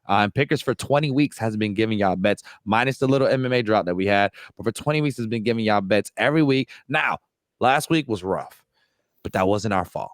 And Pickers for 20 weeks has been giving y'all bets, minus the little MMA drop that we had. But for 20 weeks, has been giving y'all bets every week. Now, last week was rough, but that wasn't our fault.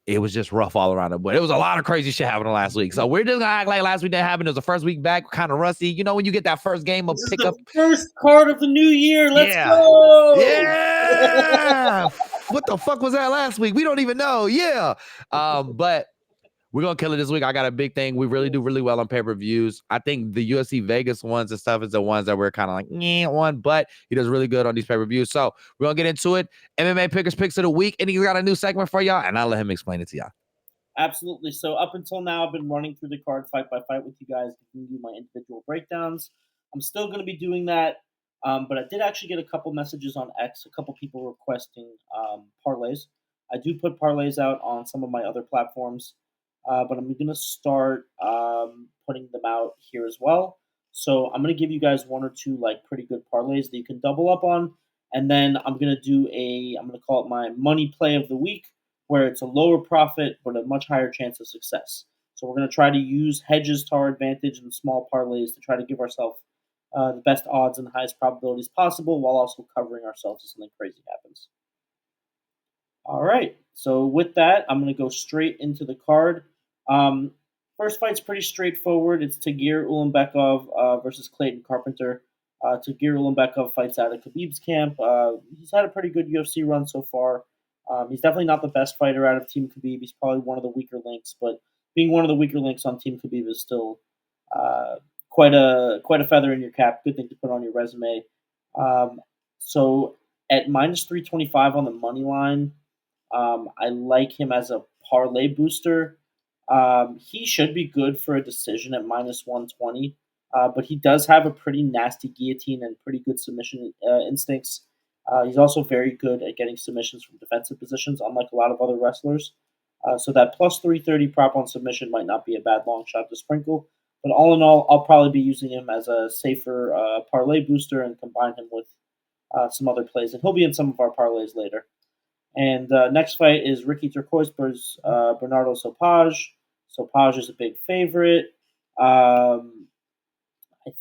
It was just rough all around it. But it was a lot of crazy shit happening last week. So we're just going to act like last week didn't happen. It was the first week back, kind of rusty. You know, when you get that first game of This pickup. is the first card of the new year. Let's Yeah. go. Yeah. What the fuck was that last week? We don't even know. Yeah. But we're going to kill it this week. I got a big thing. We really do really well on pay-per-views. I think the UFC Vegas ones and stuff is the ones that we're kind of like, one, but he does really good on these pay-per-views. So we're going to get into it. MMA Pickers Picks of the Week. And he got a new segment for y'all, and I'll let him explain it to y'all. Absolutely. So up until now, I've been running through the card fight by fight with you guys, giving you my individual breakdowns. I'm still going to be doing that, but I did actually get a couple messages on X, a couple people requesting parlays. I do put parlays out on some of my other platforms, but I'm going to start putting them out here as well. So I'm going to give you guys one or two like pretty good parlays that you can double up on, and then I'm going to call it my money play of the week, where it's a lower profit but a much higher chance of success. So we're going to try to use hedges to our advantage and small parlays to try to give ourselves the best odds and the highest probabilities possible, while also covering ourselves if something crazy happens. All right. So with that, I'm going to go straight into the card. First fight's pretty straightforward. It's Tagir Ulanbekov versus Clayton Carpenter. Tagir Ulanbekov fights out of Khabib's camp. He's had a pretty good UFC run so far. He's definitely not the best fighter out of Team Khabib. He's probably one of the weaker links, but being one of the weaker links on Team Khabib is still quite a feather in your cap. Good thing to put on your resume. So at minus 325 on the money line, I like him as a parlay booster. He should be good for a decision at minus 120, but he does have a pretty nasty guillotine and pretty good submission instincts. He's also very good at getting submissions from defensive positions, unlike a lot of other wrestlers. So that plus 330 prop on submission might not be a bad long shot to sprinkle. But all in all, I'll probably be using him as a safer parlay booster and combine him with some other plays. And he'll be in some of our parlays later. And next fight is Ricky Turcois versus Bernardo Sopaj. Sopaj is a big favorite. I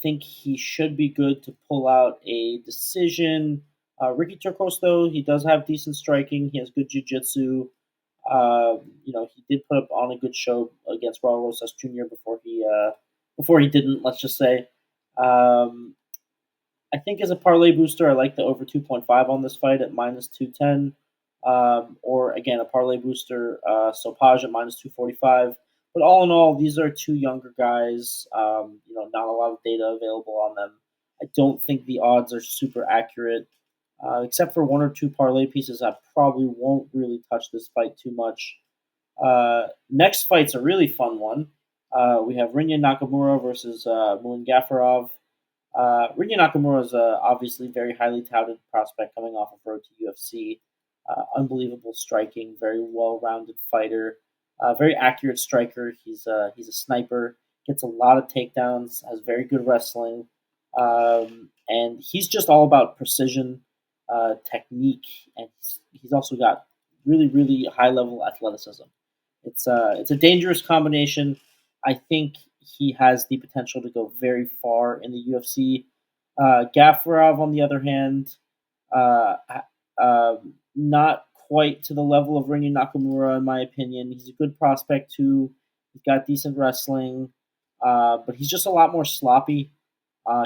think he should be good to pull out a decision. Ricky Turcos, though, he does have decent striking. He has good jiu-jitsu. He did put up on a good show against Raul Rosas Jr. before he didn't. Let's just say. I think as a parlay booster, I like the over 2.5 on this fight at minus 210. Or again, a parlay booster, Sopaj at minus 245. But all in all, these are two younger guys. Not a lot of data available on them. I don't think the odds are super accurate. Except for one or two parlay pieces, I probably won't really touch this fight too much. Next fight's a really fun one. We have Rinya Nakamura versus Mulan Gafarov. Rinya Nakamura is obviously very highly touted prospect coming off of road to UFC. Unbelievable striking, very well-rounded fighter, very accurate striker. He's a sniper, gets a lot of takedowns, has very good wrestling, and he's just all about precision, technique, and he's also got really, really high-level athleticism. It's a dangerous combination. I think he has the potential to go very far in the UFC. Gafarov, on the other hand, not quite to the level of Rinya Nakamura, in my opinion. He's a good prospect, too. He's got decent wrestling, but he's just a lot more sloppy.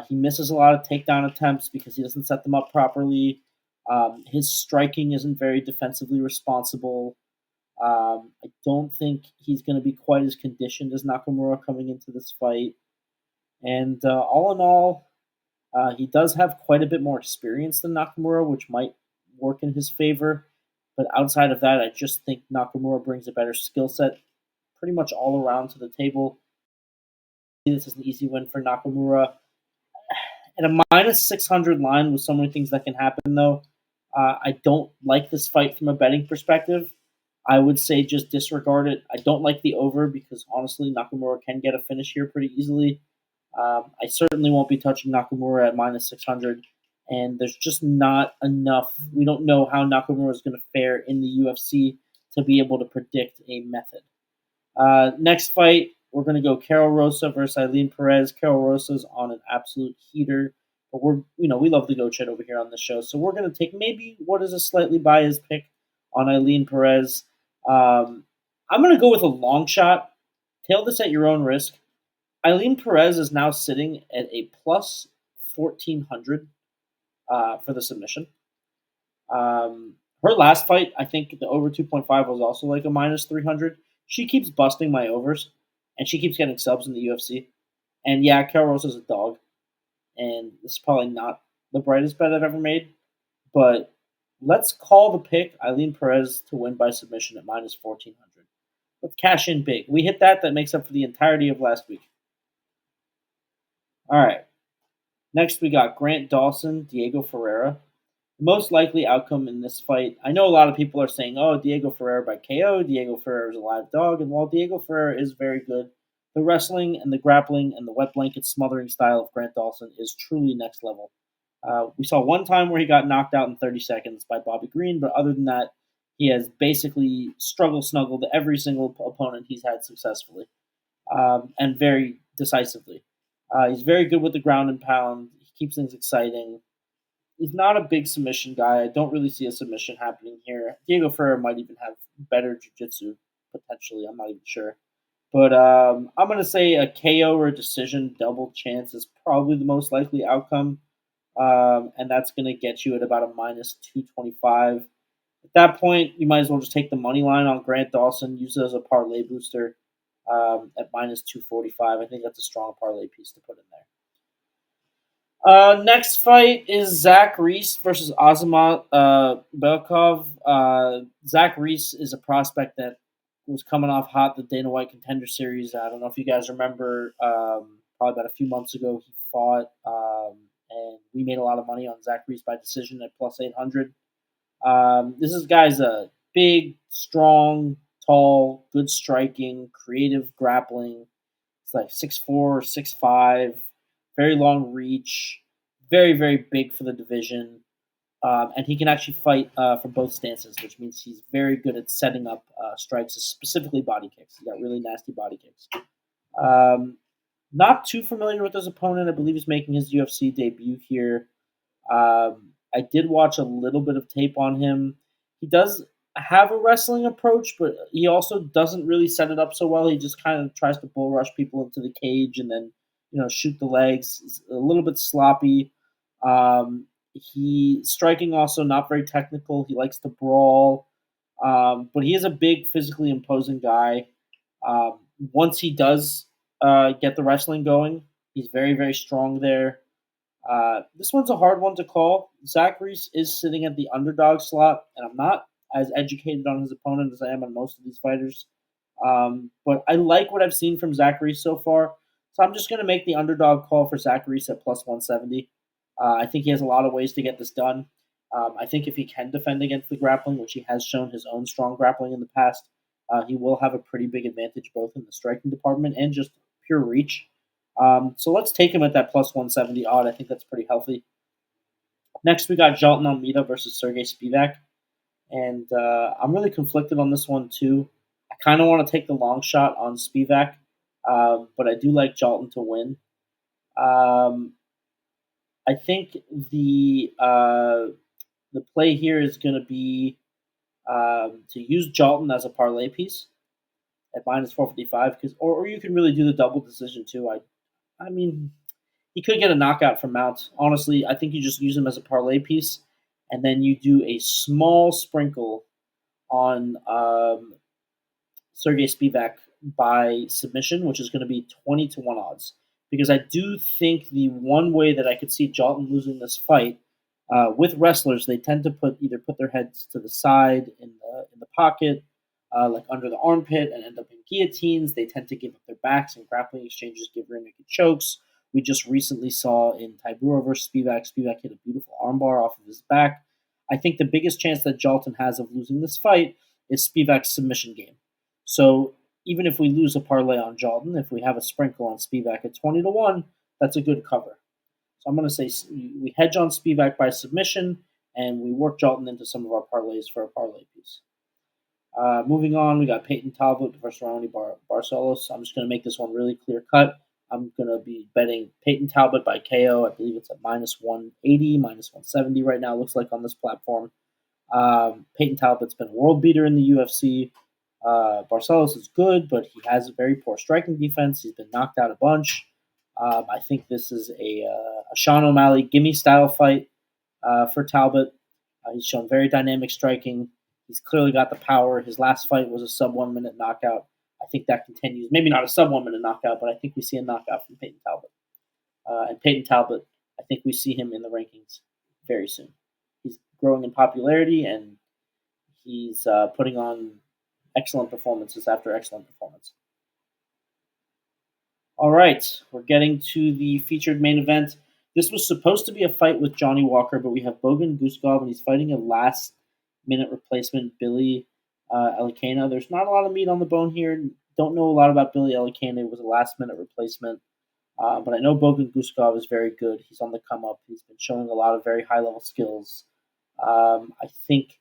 He misses a lot of takedown attempts because he doesn't set them up properly. His striking isn't very defensively responsible. I don't think he's going to be quite as conditioned as Nakamura coming into this fight. And all in all, he does have quite a bit more experience than Nakamura, which might work in his favor. But outside of that, I just think Nakamura brings a better skill set pretty much all around to the table. This is an easy win for Nakamura. At a minus 600 line with so many things that can happen, though, I don't like this fight from a betting perspective. I would say just disregard it. I don't like the over because, honestly, Nakamura can get a finish here pretty easily. I certainly won't be touching Nakamura at minus 600. And there's just not enough. We don't know how Nakamura is going to fare in the UFC to be able to predict a method. Next fight, we're going to go Carol Rosa versus Eileen Perez. Carol Rosa's on an absolute heater, but we love the goat shit over here on the show, so we're going to take maybe what is a slightly biased pick on Eileen Perez. I'm going to go with a long shot. Tail this at your own risk. Eileen Perez is now sitting at a plus 1,400 for the submission. Her last fight, I think the over 2.5 was also like a minus 300. She keeps busting my overs, and she keeps getting subs in the UFC. And yeah, Carol Rosa's a dog, and this is probably not the brightest bet I've ever made. But let's call the pick Eileen Perez to win by submission at minus 1,400. Let's cash in big. We hit that. That makes up for the entirety of last week. All right. Next, we got Grant Dawson, Diego Ferreira. The most likely outcome in this fight, I know a lot of people are saying, oh, Diego Ferreira by KO. Diego Ferreira is a live dog. And while Diego Ferreira is very good, the wrestling and the grappling and the wet blanket smothering style of Grant Dawson is truly next level. We saw one time where he got knocked out in 30 seconds by Bobby Green, but other than that, he has basically snuggled every single opponent he's had successfully, and very decisively. He's very good with the ground and pound. He keeps things exciting. He's not a big submission guy. I don't really see a submission happening here. Diego Ferreira might even have better jiu-jitsu, potentially. I'm not even sure. But I'm going to say a KO or a decision double chance is probably the most likely outcome. And that's going to get you at about a minus 225. At that point, you might as well just take the money line on Grant Dawson, use it as a parlay booster at minus 245. I think that's a strong parlay piece to put in there. Next fight is Zach Reese versus Azamat Belkov. Zach Reese is a prospect that was coming off hot the Dana White Contender Series. I don't know if you guys remember, probably about a few months ago, he fought, and we made a lot of money on Zach Reese by decision at plus 800. This guy's a big, strong, tall, good striking, creative grappling. It's like 6'4", 6'5", very long reach, very, very big for the division. And he can actually fight from both stances, which means he's very good at setting up strikes, specifically body kicks. He's got really nasty body kicks. Not too familiar with his opponent. I believe he's making his UFC debut here. I did watch a little bit of tape on him. He does have a wrestling approach, but he also doesn't really set it up so well. He just kind of tries to bull rush people into the cage and then, shoot the legs. He's a little bit sloppy. He striking also not very technical. He likes to brawl, but he is a big, physically imposing guy. Once he does get the wrestling going, he's very, very strong there. This one's a hard one to call. Zach Reese is sitting at the underdog slot, and I'm not as educated on his opponent as I am on most of these fighters. But I like what I've seen from Zach Reese so far, so I'm just going to make the underdog call for Zach Reese at plus 170. I think he has a lot of ways to get this done. I think if he can defend against the grappling, which he has shown his own strong grappling in the past, he will have a pretty big advantage both in the striking department and just pure reach. So let's take him at that plus 170 odd. I think that's pretty healthy. Next, we got Jalton Almeida versus Sergey Spivak. And I'm really conflicted on this one, too. I kind of want to take the long shot on Spivak, but I do like Jalton to win. I think the play here is going to be to use Jalton as a parlay piece at minus 455, or you can really do the double decision, too. I mean, he could get a knockout from Mount. Honestly, I think you just use him as a parlay piece, and then you do a small sprinkle on Sergey Spivak by submission, which is going to be 20-1 odds. Because I do think the one way that I could see Jalton losing this fight, with wrestlers, they tend to put their heads to the side in the pocket, like under the armpit, and end up in guillotines. They tend to give up their backs in grappling exchanges, give rear naked chokes. We just recently saw in Tybura versus Spivak hit a beautiful armbar off of his back. I think the biggest chance that Jalton has of losing this fight is Spivak's submission game. So even if we lose a parlay on Jalton, if we have a sprinkle on Spivak at 20-1, that's a good cover. So I'm going to say we hedge on Spivak by submission, and we work Jalton into some of our parlays for a parlay piece. Moving on, we got Peyton Talbot versus Ronnie Barcelos. I'm just going to make this one really clear cut. I'm going to be betting Peyton Talbot by KO. I believe it's at minus 180, minus 170 right now, looks like on this platform. Peyton Talbot's been a world beater in the UFC. Barcelos is good, but he has a very poor striking defense. He's been knocked out a bunch. I think this is a Sean O'Malley gimme style fight for Talbot. He's shown very dynamic striking. He's clearly got the power. His last fight was a sub 1 minute knockout. I think that continues. Maybe not a sub 1 minute knockout, but I think we see a knockout from Peyton Talbot. And Peyton Talbot, I think we see him in the rankings very soon. He's growing in popularity, and he's putting on excellent performances after excellent performance. All right, we're getting to the featured main event. This was supposed to be a fight with Johnny Walker, but we have Bogan Guskov, and he's fighting a last-minute replacement, Billy Elikana. There's not a lot of meat on the bone here. Don't know a lot about Billy Elikana. It was a last-minute replacement. But I know Bogan Guskov is very good. He's on the come up. He's been showing a lot of very high level skills. I think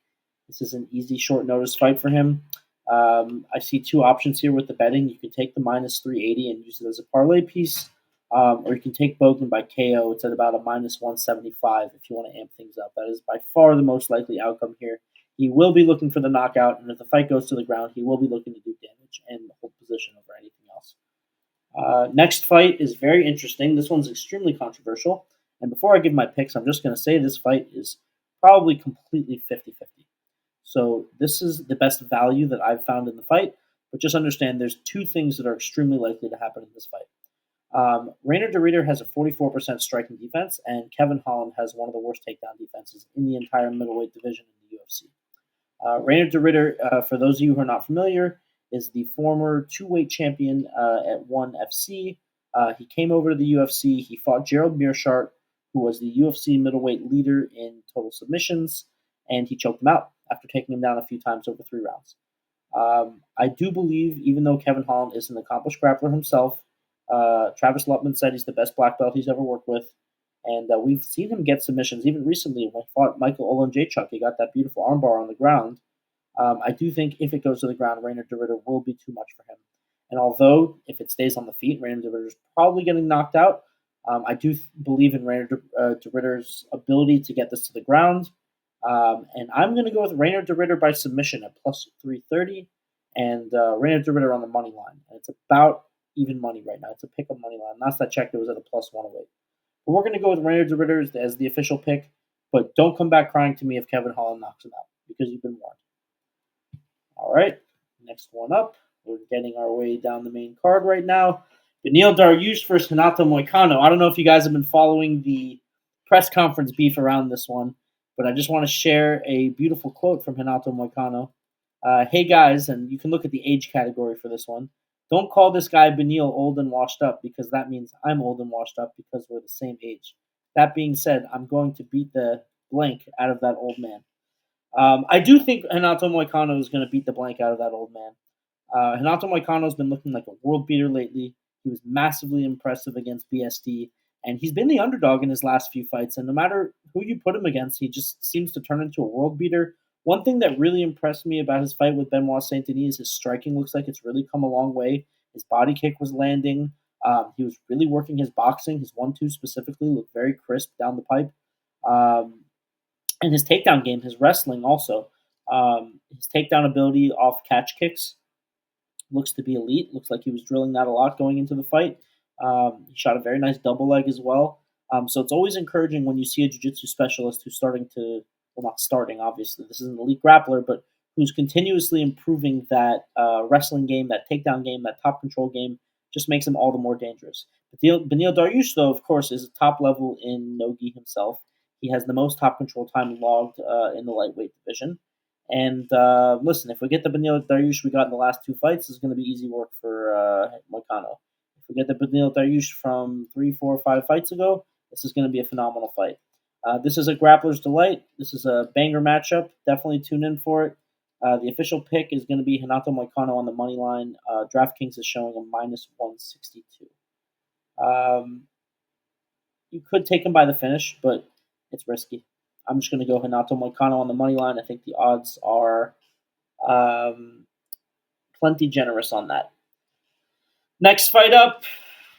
this is an easy short notice fight for him. I see two options here with the betting. You can take the minus 380 and use it as a parlay piece, or you can take Bogan by KO. It's at about a minus 175 if you want to amp things up. That is by far the most likely outcome here. He will be looking for the knockout, and if the fight goes to the ground, he will be looking to do damage and hold position over anything else. Next fight is very interesting. This one's extremely controversial. And before I give my picks, I'm just going to say this fight is probably completely 50-50. So this is the best value that I've found in the fight. But just understand there's two things that are extremely likely to happen in this fight. Rainer DeRieder has a 44% striking defense, and Kevin Holland has one of the worst takedown defenses in the entire middleweight division in the UFC. Rainer DeRieder, for those of you who are not familiar, is the former two-weight champion at ONE FC. He came over to the UFC. He fought Gerald Meerschaert, who was the UFC middleweight leader in total submissions, and he choked him out after taking him down a few times over 3 rounds. I do believe, even though Kevin Holland is an accomplished grappler himself, Travis Lutman said he's the best black belt he's ever worked with, and we've seen him get submissions. Even recently, when he fought Michael Olenjachuk, he got that beautiful armbar on the ground. I do think if it goes to the ground, Rainer DeRieder will be too much for him. And although if it stays on the feet, Rainer DeRieder is probably getting knocked out, I do believe in Rainer DeRieder's ability to get this to the ground. And I'm going to go with Rainer DeRieder by submission at plus 330 and Rainer DeRieder on the money line. And it's about even money right now. It's a pick-up money line. Last I checked, it was at a plus 108. But we're going to go with Rainer DeRieder as the official pick. But don't come back crying to me if Kevin Holland knocks him out, because you've been warned. All right, next one up. We're getting our way down the main card right now. Beneil Dariush versus Renato Moicano. I don't know if you guys have been following the press conference beef around this one, but I just want to share a beautiful quote from Renato Moicano. Hey guys, and you can look at the age category for this one. Don't call this guy Beneil old and washed up, because that means I'm old and washed up because we're the same age. That being said, I'm going to beat the blank out of that old man. I do think Renato Moicano is going to beat the blank out of that old man. Renato Moicano has been looking like a world beater lately. He was massively impressive against BSD, and he's been the underdog in his last few fights. And no matter who you put him against, he just seems to turn into a world beater. One thing that really impressed me about his fight with Benoit Saint-Denis is his striking looks like it's really come a long way. His body kick was landing. He was really working his boxing. His 1-2 specifically looked very crisp down the pipe. And his takedown game, his wrestling also. His takedown ability off catch kicks looks to be elite. Looks like he was drilling that a lot going into the fight. He shot a very nice double leg as well. So it's always encouraging when you see a jiu-jitsu specialist who's starting to, well, not starting, obviously. This is an elite grappler, but who's continuously improving that wrestling game, that takedown game, that top control game, just makes him all the more dangerous. Beneil Dariush, though, of course, is a top level in no-gi himself. He has the most top control time logged in the lightweight division. And listen, if we get the Beneil Dariush we got in the last 2 fights, it's going to be easy work for Moicano. If we get the Beneil Dariush from 3, 4, 5 fights ago, this is going to be a phenomenal fight. This is a grappler's delight. This is a banger matchup. Definitely tune in for it. The official pick is going to be Renato Moicano on the money line. DraftKings is showing a minus 162. You could take him by the finish, but it's risky. I'm just going to go Renato Moicano on the money line. I think the odds are Plenty generous on that. Next fight up,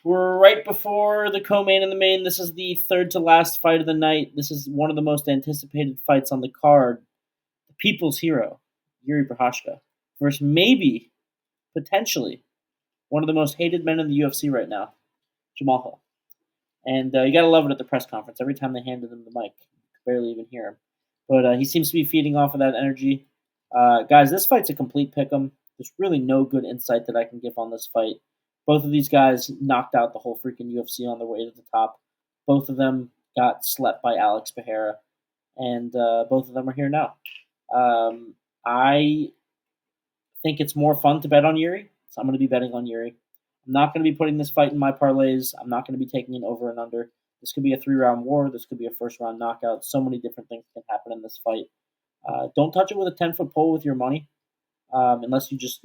we're right before the co-main and the main. This is the third to last fight of the night. This is one of the most anticipated fights on the card. The people's hero, Yuri Prochazka, versus maybe, potentially, one of the most hated men in the UFC right now, Jamal Hill. And you gotta love it at the press conference. Every time they handed him the mic, you could barely even hear him. But he seems to be feeding off of that energy. Guys, this fight's a complete pick'em. There's really no good insight that I can give on this fight. Both of these guys knocked out the whole freaking UFC on their way to the top. Both of them got slept by Alex Pereira, and both of them are here now. I think it's more fun to bet on Yuri, so I'm going to be betting on Yuri. I'm not going to be putting this fight in my parlays. I'm not going to be taking an over and under. This could be a 3-round war. This could be a first-round knockout. So many different things can happen in this fight. Don't touch it with a 10-foot pole with your money, unless you just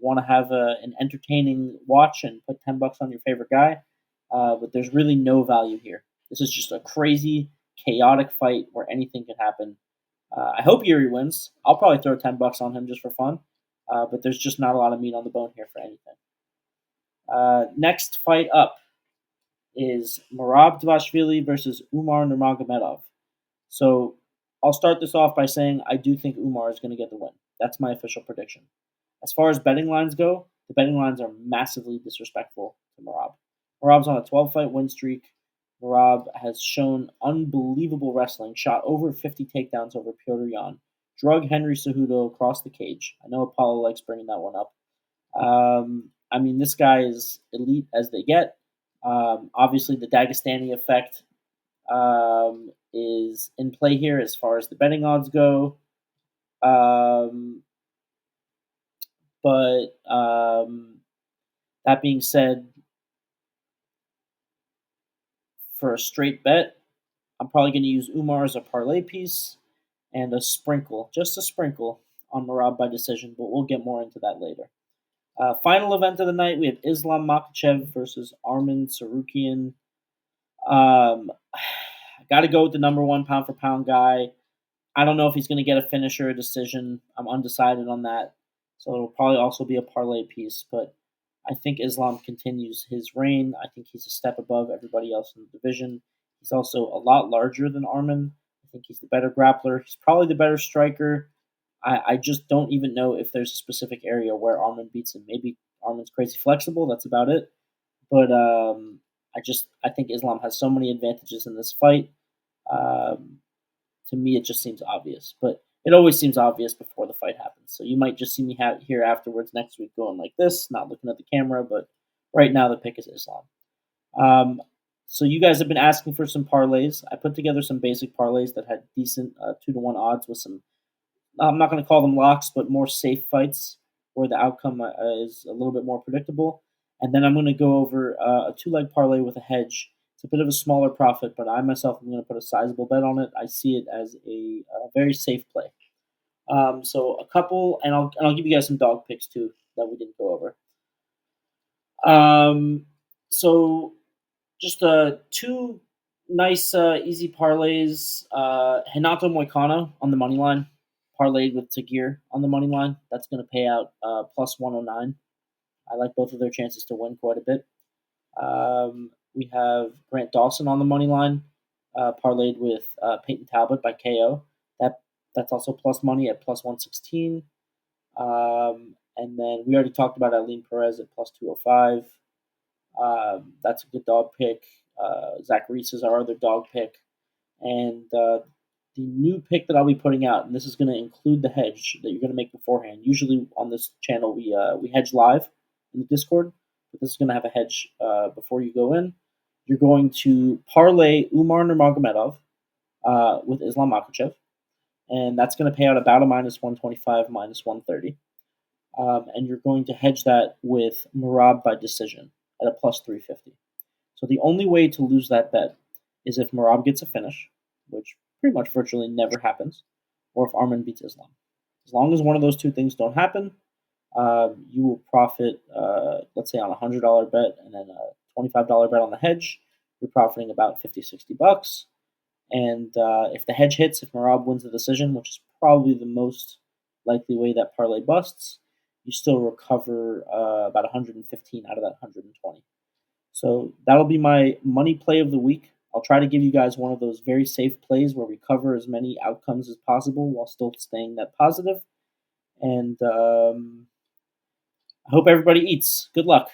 want to have an entertaining watch and put $10 on your favorite guy. But there's really no value here. This is just a crazy, chaotic fight where anything could happen. I hope Yuri wins. I'll probably throw $10 on him just for fun. But there's just not a lot of meat on the bone here for anything. Next fight up is Merab Dvalishvili versus Umar Nurmagomedov. So I'll start this off by saying I do think Umar is going to get the win. That's my official prediction. As far as betting lines go, the betting lines are massively disrespectful to Merab. Merab's on a 12-fight win streak. Merab has shown unbelievable wrestling, shot over 50 takedowns over Petr Yan, drug Henry Cejudo across the cage. I know Apollo likes bringing that one up. This guy is elite as they get. Obviously, the Dagestani effect is in play here as far as the betting odds go. But that being said, for a straight bet, I'm probably going to use Umar as a parlay piece and a sprinkle, just a sprinkle, on Merab by decision, but we'll get more into that later. Final event of the night, we have Islam Makhachev versus Arman Tsarukyan. I got to go with the number one pound-for-pound guy. I don't know if he's going to get a finish or a decision. I'm undecided on that. So it'll probably also be a parlay piece, but I think Islam continues his reign. I think he's a step above everybody else in the division. He's also a lot larger than Arman. I think he's the better grappler. He's probably the better striker. I just don't even know if there's a specific area where Arman beats him. Maybe Arman's crazy flexible. That's about it. But I think Islam has so many advantages in this fight. To me, it just seems obvious. But it always seems obvious before the fight happens. So you might just see me here afterwards next week going like this, not looking at the camera. But right now, the pick is Islam. So you guys have been asking for some parlays. I put together some basic parlays that had decent 2-1 odds with some, I'm not going to call them locks, but more safe fights where the outcome is a little bit more predictable. And then I'm going to go over a 2-leg parlay with a hedge. It's a bit of a smaller profit, but I myself am going to put a sizable bet on it. I see it as a very safe play. So a couple, and I'll give you guys some dog picks too that we didn't go over. So just two nice easy parlays. Renato Moicano on the money line, parlayed with Tagir on the money line. That's going to pay out plus 109. I like both of their chances to win quite a bit. We have Grant Dawson on the money line, parlayed with Peyton Talbot by KO. That's also plus money at plus 116. And then we already talked about Aline Perez at plus 205. That's a good dog pick. Zach Reese is our other dog pick. And the new pick that I'll be putting out, and this is going to include the hedge that you're going to make beforehand. Usually on this channel, we hedge live in the Discord, but this is going to have a hedge before you go in. You're going to parlay Umar Nurmagomedov with Islam Makhachev, and that's going to pay out about a minus 125, minus 130. And you're going to hedge that with Merab by decision at a plus 350. So the only way to lose that bet is if Merab gets a finish, which pretty much virtually never happens, or if Arman beats Islam. As long as one of those two things don't happen, you will profit, let's say on a $100 bet and then a $25 bet on the hedge, you're profiting about $50-$60. And if the hedge hits, if Merab wins the decision, which is probably the most likely way that parlay busts, you still recover about 115 out of that 120. So that'll be my money play of the week. I'll try to give you guys one of those very safe plays where we cover as many outcomes as possible while still staying net positive. And I hope everybody eats. Good luck.